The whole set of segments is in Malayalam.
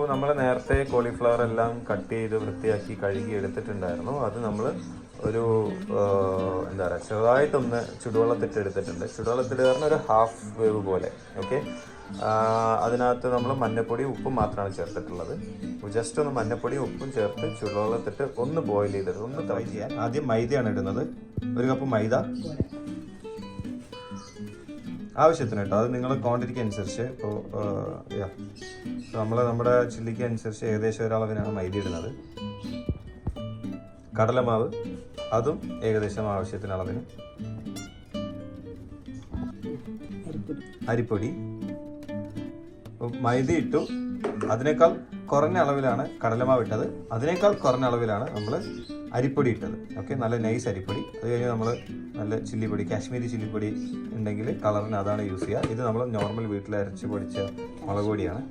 നമ്മൾ നേരത്തെ കോളിഫ്ലവർ എല്ലാം കട്ട് ചെയ്ത് വൃത്തിയാക്കി കഴുകി എടുത്തിട്ടുണ്ടായിരുന്നു. അത് നമ്മൾ ഒരു എന്താ പറയുക ചെറുതായിട്ടൊന്ന് ചുടുവെള്ളത്തിട്ട് എടുത്തിട്ടുണ്ട്. ചുടുവെള്ളത്തിട്ട് പറഞ്ഞാൽ ഒരു ഹാഫ് വേവ് പോലെ. ഓക്കെ, അതിനകത്ത് നമ്മൾ മഞ്ഞപ്പൊടി ഉപ്പും മാത്രമാണ് ചേർത്തിട്ടുള്ളത്. ജസ്റ്റ് ഒന്ന് മഞ്ഞപ്പൊടി ഉപ്പും ചേർത്ത് ചുടുവെള്ളത്തിട്ട് ഒന്ന് ബോയിൽ ചെയ്തിട്ട് ഒന്ന് ട്രൈ ചെയ്യാൻ. ആദ്യം മൈദയാണ് ഇടുന്നത്. 1 കപ്പ് മൈദ ആവശ്യത്തിന് കേട്ടോ, അത് നിങ്ങളുടെ ക്വാണ്ടിറ്റിക്ക് അനുസരിച്ച്. ഇപ്പോൾ നമ്മുടെ ചില്ലിക്ക് അനുസരിച്ച് ഏകദേശം ഒരളവിനാണ് മൈദ ഇടുന്നത്. കടലമാവ് അതും ഏകദേശം ആവശ്യത്തിന് അളവിന്. അരിപ്പൊടി മൈദ ഇട്ടു, അതിനേക്കാൾ കുറഞ്ഞ അളവിലാണ് കടലമാവ് ഇട്ടത്, അതിനേക്കാൾ കുറഞ്ഞ അളവിലാണ് നമ്മൾ അരിപ്പൊടി ഇട്ടത്. ഓക്കെ, നല്ല നൈസ് അരിപ്പൊടി. അത് കഴിഞ്ഞ് നമ്മൾ നല്ല ചില്ലിപ്പൊടി, കാശ്മീരി ചില്ലിപ്പൊടി ഉണ്ടെങ്കിൽ കളറിന് അതാണ് യൂസ് ചെയ്യുക. ഇത് നമ്മൾ നോർമൽ വീട്ടിൽ അരച്ച് പൊടിച്ച മുളക് പൊടിയാണ്.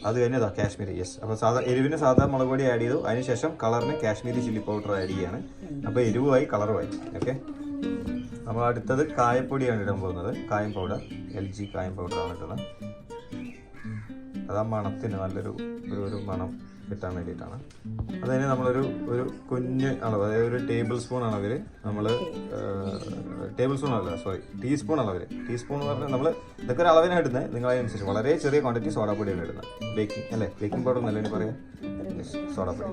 അത് കഴിഞ്ഞതാ കാശ്മീരി. യെസ്, അപ്പോൾ എരിവിന് സാധാ മുളക് പൊടി ആഡ് ചെയ്തു. അതിനുശേഷം കളറിന് കാശ്മീരി ചില്ലി പൗഡർ ആഡ് ചെയ്യാണ്. അപ്പോൾ എരിവുമായി കളറുമായി. ഓക്കെ, നമ്മൾ അടുത്തത് കായപ്പൊടിയാണ് ഇടാൻ പോകുന്നത്. കായം പൗഡർ, LG കായം പൗഡറാണ് ഇടുന്നത്. അത് ആ മണത്തിന് നല്ലൊരു ഒരു മണം കിട്ടാൻ വേണ്ടിയിട്ടാണ്. അതുകഴിഞ്ഞ് നമ്മളൊരു കുഞ്ഞ് അളവ്, അതായത് ഒരു ടേബിൾ സ്പൂൺ അളവിൽ നമ്മൾ ടീസ്പൂൺ അളവിൽ. ടീസ്പൂൺ എന്ന് പറഞ്ഞാൽ നമ്മൾ ഇതൊക്കെ ഒരു അളവിനാണ് ഇടുന്നത്. നിങ്ങളതിനനുസരിച്ച് വളരെ ചെറിയ ക്വാണ്ടിറ്റി സോഡാപ്പൊടിയാണ് ഇടുന്നത്. ബേക്കിംഗ് പൗഡർ എന്നല്ലേ പറയാം, സോഡാപ്പൊടി.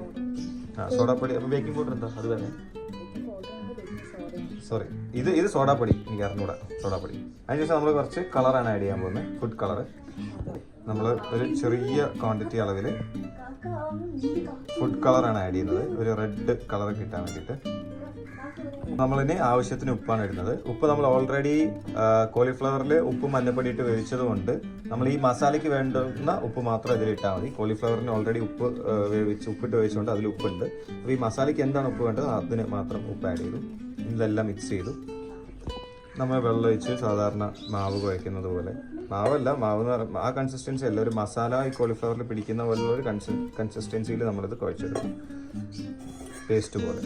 സോഡാപ്പൊടി. അപ്പോൾ ബേക്കിംഗ് പൗഡർ എന്താ? അത് തന്നെ, സോറി, ഇത് സോഡാപ്പൊടി. എനിക്ക് അറിഞ്ഞൂടാ സോഡാപ്പൊടി. അതിനുശേഷം നമ്മൾ കുറച്ച് കളറാണ് ആഡ് ചെയ്യാൻ പോകുന്നത്, ഫുഡ് കളർ. നമ്മൾ ഒരു ചെറിയ ക്വാണ്ടിറ്റി അളവിൽ ഫുഡ് കളറാണ് ആഡ് ചെയ്യുന്നത്, ഒരു റെഡ് കളർ കിട്ടാൻ വേണ്ടിയിട്ട്. നമ്മളിനി ആവശ്യത്തിന് ഉപ്പാണ് ഇടുന്നത്. ഉപ്പ് നമ്മൾ ഓൾറെഡി കോളിഫ്ലവറിൽ ഉപ്പും മഞ്ഞപ്പൊടി ഇട്ട് വേവിച്ചത് കൊണ്ട് നമ്മൾ ഈ മസാലയ്ക്ക് വേണ്ടുന്ന ഉപ്പ് മാത്രം ഇതിലിട്ടാൽ മതി. കോളിഫ്ലവറിന് ഓൾറെഡി ഉപ്പിട്ട് വേവിച്ചുകൊണ്ട് അതിൽ ഉപ്പുണ്ട്. അപ്പോൾ ഈ മസാലയ്ക്ക് എന്താണ് ഉപ്പ് വേണ്ടത് അതിന് മാത്രം ഉപ്പ് ആഡ് ചെയ്തു. ഇതെല്ലാം മിക്സ് ചെയ്തു. നമ്മൾ വെള്ളം ഒഴിച്ച് സാധാരണ മാവ് കുഴയ്ക്കുന്നത് പോലെ, മാവല്ല, മാവ് ആ കൺസിസ്റ്റൻസി അല്ല, ഒരു മസാല ഈ കോളിഫ്ലവറിൽ പിടിക്കുന്ന പോലുള്ള ഒരു കൺസിസ്റ്റൻസിയിൽ നമ്മളിത് കുഴച്ചെടുക്കും, പേസ്റ്റ് പോലെ.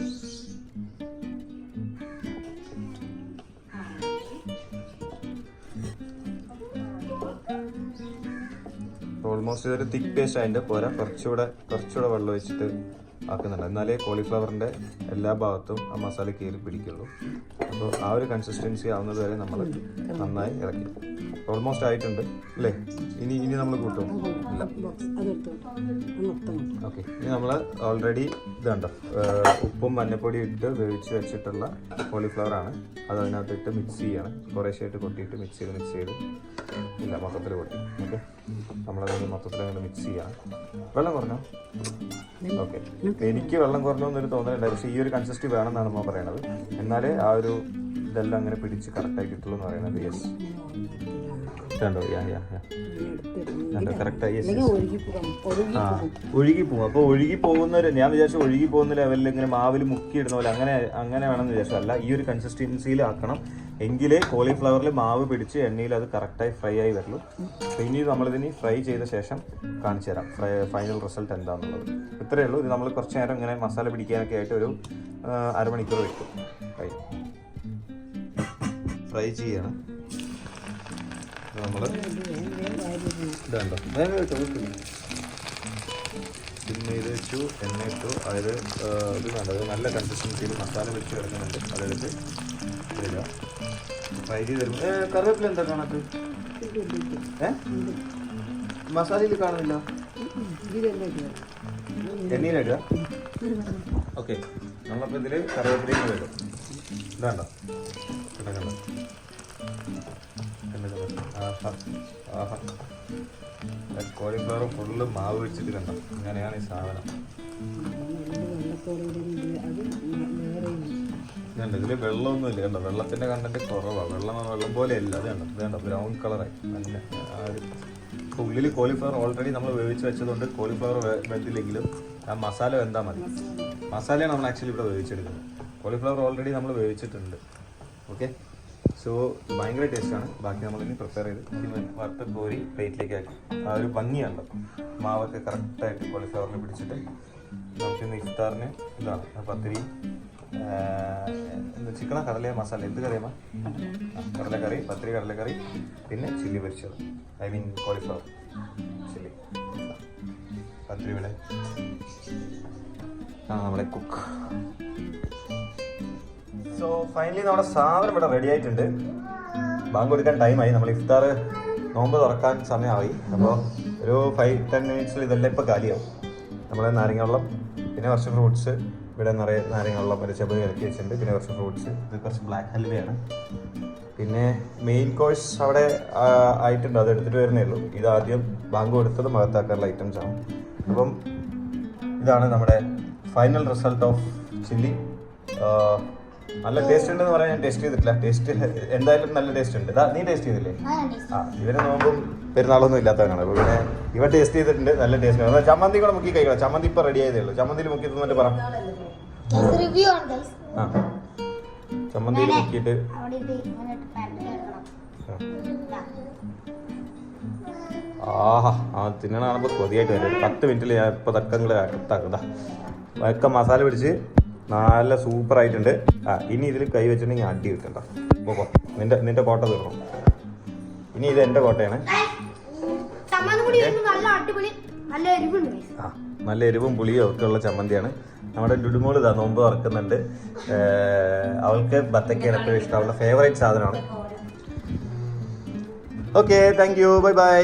ഓൾമോസ്റ്റ് ഇതൊരു തിക്ക് പേസ്റ്റ് അതിൻ്റെ പോരാ, കുറച്ചുകൂടെ വെള്ളം ഒഴിച്ചിട്ട് ആക്കുന്നുണ്ട്. എന്നാലേ കോളിഫ്ലവറിൻ്റെ എല്ലാ ഭാഗത്തും ആ മസാല കയറി പിടിക്കുള്ളൂ. അപ്പോൾ ആ ഒരു കൺസിസ്റ്റൻസി ആവുന്നത് വരെ നമ്മൾ നന്നായി ഇളക്കി. ഓൾമോസ്റ്റ് ആയിട്ടുണ്ട് അല്ലേ? ഇനി നമ്മൾ കൂട്ടും. ഓക്കെ, ഇനി നമ്മൾ ഓൾറെഡി ഇതുണ്ടോ ഉപ്പും മഞ്ഞപ്പൊടി ഇട്ട് വേവിച്ച് വെച്ചിട്ടുള്ള കോളിഫ്ലവറാണ്. അത് അതിനകത്തിട്ട് മിക്സ് ചെയ്യണം. കുറേശ്ശായിട്ട് കൊട്ടിയിട്ട് മിക്സ് ചെയ്ത് ഇല്ല മൊത്തത്തിൽ കൊട്ടി. ഓക്കെ, നമ്മളത് മൊത്തത്തിൽ അങ്ങനെ മിക്സ് ചെയ്യണം. വെള്ളം കുറഞ്ഞോ? ഓക്കെ, എനിക്ക് വെള്ളം കുറഞ്ഞൊന്നൊരു തോന്നലുണ്ടായിരുന്നു. പക്ഷേ ഈ ഒരു കൺസിസ്റ്റൻസി വേണമെന്നാണ് നമ്മൾ പറയണത്. എന്നാലേ ആ ഒരു ഇതെല്ലാം അങ്ങനെ പിടിച്ച് കറക്റ്റായി കിട്ടുള്ളൂ എന്ന് പറയുന്നത്. യെസ്, കണ്ടോ? കറക്റ്റായി. ഒഴുകി പോകും. അപ്പോൾ ഒഴുകി പോകുന്നവർ, ഞാൻ വിചാരിച്ചു ഒഴുകി പോകുന്ന ലെവലിൽ ഇങ്ങനെ മാവിൽ മുക്കിയിടുന്ന പോലെ അങ്ങനെ വേണമെന്ന് വിചാരിച്ചല്ല. ഈ ഒരു കൺസിസ്റ്റൻസിയിൽ ആക്കണം, എങ്കിലേ കോളിഫ്ലവറിൽ മാവ് പിടിച്ച് എണ്ണയിൽ അത് കറക്റ്റായി ഫ്രൈ ആയി വരുള്ളൂ. അപ്പോൾ ഇനി നമ്മളിതിനി ഫ്രൈ ചെയ്ത ശേഷം കാണിച്ചു തരാം ഫൈനൽ റിസൾട്ട് എന്താണെന്നുള്ളത്. ഇത്രയേ ഉള്ളൂ. ഇത് നമ്മൾ കുറച്ച് നേരം ഇങ്ങനെ മസാല പിടിക്കാനൊക്കെ ആയിട്ട് ഒരു അരമണിക്കൂർ വെക്കും. ഫ്രൈ ചെയ്യണം നമ്മൾ. ഇതുണ്ടോ, പിന്നെ ഇത് വെച്ചു, എണ്ണ ഇട്ടു. അതായത് ഇത് നല്ലത് നല്ല കൺസിസ്റ്റൻസിയിൽ മസാല വെച്ച് കിടക്കുന്നുണ്ട്. അതെടുത്ത് ഇടുക, ഫ്രൈ ചെയ്ത് തരുമ്പോൾ. കറിവേപ്പില എന്താ കാണാത്ത? മസാലയിൽ കാണുന്നില്ല, എണ്ണയിലിടുക. ഓക്കെ, നമ്മളപ്പോൾ ഇതിൽ കറിവേപ്പിലയും കൂടെ ഇടും. ഇതാണ്ടോ കിടക്കണ്ട. കോളിഫ്ലവർ ഫുള്ള് മാവ് വെച്ചിട്ട് കണ്ടോ, അങ്ങനെയാണ് ഈ സാധനം. കണ്ടോ, ഇതിൽ വെള്ളമൊന്നുമില്ല. കണ്ടോ, വെള്ളത്തിന്റെ കണ്ടന്റ് കുറവാണ്. വെള്ളം പോലെയല്ല. അത് കണ്ടോ, ഇത് കണ്ടോ ബ്രൗൺ കളറായി. നല്ല ആ ഒരു ഉള്ളിൽ കോളിഫ്ലവർ ഓൾറെഡി നമ്മൾ വേവിച്ച് വെച്ചതുകൊണ്ട് കോളിഫ്ലവർ വെന്തില്ലെങ്കിലും ആ മസാല വെന്താൽ മതി. മസാലയാണ് നമ്മൾ ആക്ച്വലി ഇവിടെ വേവിച്ചെടുക്കുന്നത്. കോളിഫ്ലവർ ഓൾറെഡി നമ്മൾ വേവിച്ചിട്ടുണ്ട്. ഓക്കെ, സോ ഭയങ്കര ടേസ്റ്റാണ്. ബാക്കി നമ്മളിനി പ്രിപ്പയർ ചെയ്ത് വറുത്ത് കോരി പ്ലേറ്റിലേക്ക് ആക്കി. ആ ഒരു ഭംഗിയുണ്ടോ, മാവൊക്കെ കറക്റ്റായിട്ട് കോളിഫ്ലവറിൽ പിടിച്ചിട്ട് നമുക്കിന്ന് ഇഫ്താറിന് ഇതാണ് പത്തിരി, ചിക്കന കടല മസാല. എന്ത് കറിയാ? കടലക്കറി, പത്തിരി കടലക്കറി, പിന്നെ ചില്ലി പൊരിച്ചത്, ഐ മീൻ കോളിഫ്ലവർ ചില്ലി. പത്രി ഇവിടെ നമ്മുടെ കുക്ക്. സോ ഫൈനലി നമ്മുടെ സാധനം ഇവിടെ റെഡി ആയിട്ടുണ്ട്. ബാങ്ക് കൊടുക്കാൻ ടൈമായി. നമ്മൾ ഇഫ്താർ നോമ്പ് തുറക്കാൻ സമയമായി. അപ്പോൾ ഒരു 5-10 മിനിറ്റ്സിൽ ഇതെല്ലാം ഇപ്പോൾ കാലിയാവും. നമ്മൾ നാരങ്ങ വെള്ളം, പിന്നെ കുറച്ച് ഫ്രൂട്ട്സ്, ഇവിടെ നിറയെ നാരങ്ങ വെള്ളം ഒരു ചെബ് ഇറക്കി വെച്ചിട്ടുണ്ട്, പിന്നെ കുറച്ച് ഫ്രൂട്ട്സ്, ഇത് കുറച്ച് ബ്ലാക്ക് ഹൽവയാണ്. പിന്നെ മെയിൻ കോഴ്സ് അവിടെ ആയിട്ടുണ്ട്, അത് എടുത്തിട്ട് വരുന്നേ ഉള്ളൂ. ഇതാദ്യം ബാങ്ക് കൊടുത്തത് മകത്താക്കാനുള്ള ഐറ്റംസ് ആണ്. അപ്പം ഇതാണ് നമ്മുടെ ഫൈനൽ റിസൾട്ട് ഓഫ് ചില്ലി. നല്ല ടേസ്റ്റ് ഉണ്ടെന്ന് പറയാൻ ഞാൻ ടേസ്റ്റ് ചെയ്തിട്ടില്ല. ടേസ്റ്റ് എന്തായാലും നല്ല ടേസ്റ്റ് ഉണ്ട്. നീ ടേസ്റ്റ് ചെയ്തില്ലേ? ഇവന് നോമ്പും പെരുന്നാളൊന്നും ഇല്ലാത്തവനാണ്. അപ്പോൾ പിന്നെ ഇവ ടേസ്റ്റ് ചെയ്തിട്ടുണ്ട്, നല്ല ടേസ്റ്റ് ആണ്. ചമ്മന്തി കൂടെ മുക്കി കഴിക്കണം. ചമ്മന്തി ഇപ്പോൾ റെഡി ആയതേ ഉള്ളൂ. ചമ്മന്തിയിൽ മുക്കി തന്നിട്ട് പറ. ആ ചമ്മന്തിയിൽ മുക്കിയിട്ട് ആഹാ തിന്നണ കാണുമ്പോൾ കൊതിയായിട്ട് വരും. 10 മിനിറ്റിൽ ഞാൻ ഇപ്പോൾ തക്കങ്ങൾ ഇതാക്കുന്നതാ. ഒക്കെ മസാല പിടിച്ച് നല്ല സൂപ്പർ ആയിട്ടുണ്ട്. ഇനി ഇതിൽ കൈ വെച്ചിട്ടുണ്ടെങ്കിൽ അടി കിട്ടണ്ട. പോകോ, നിന്റെ കോട്ട തീർന്നു. ഇനി ഇത് എൻ്റെ കോട്ടയാണ്. നല്ല എരിവും പുളിയും ഒക്കെ ഉള്ള ചമ്മന്തിയാണ്. നമ്മുടെ ഡുഡുമോൾ ഇതാ നോമ്പ് തുറക്കുന്നുണ്ട്. അവൾക്ക് ബത്തക്കയാണ് എപ്പോഴും ഇഷ്ടം. അവളുടെ ഫേവറേറ്റ് സാധനമാണ്. Okay, thank you, bye bye.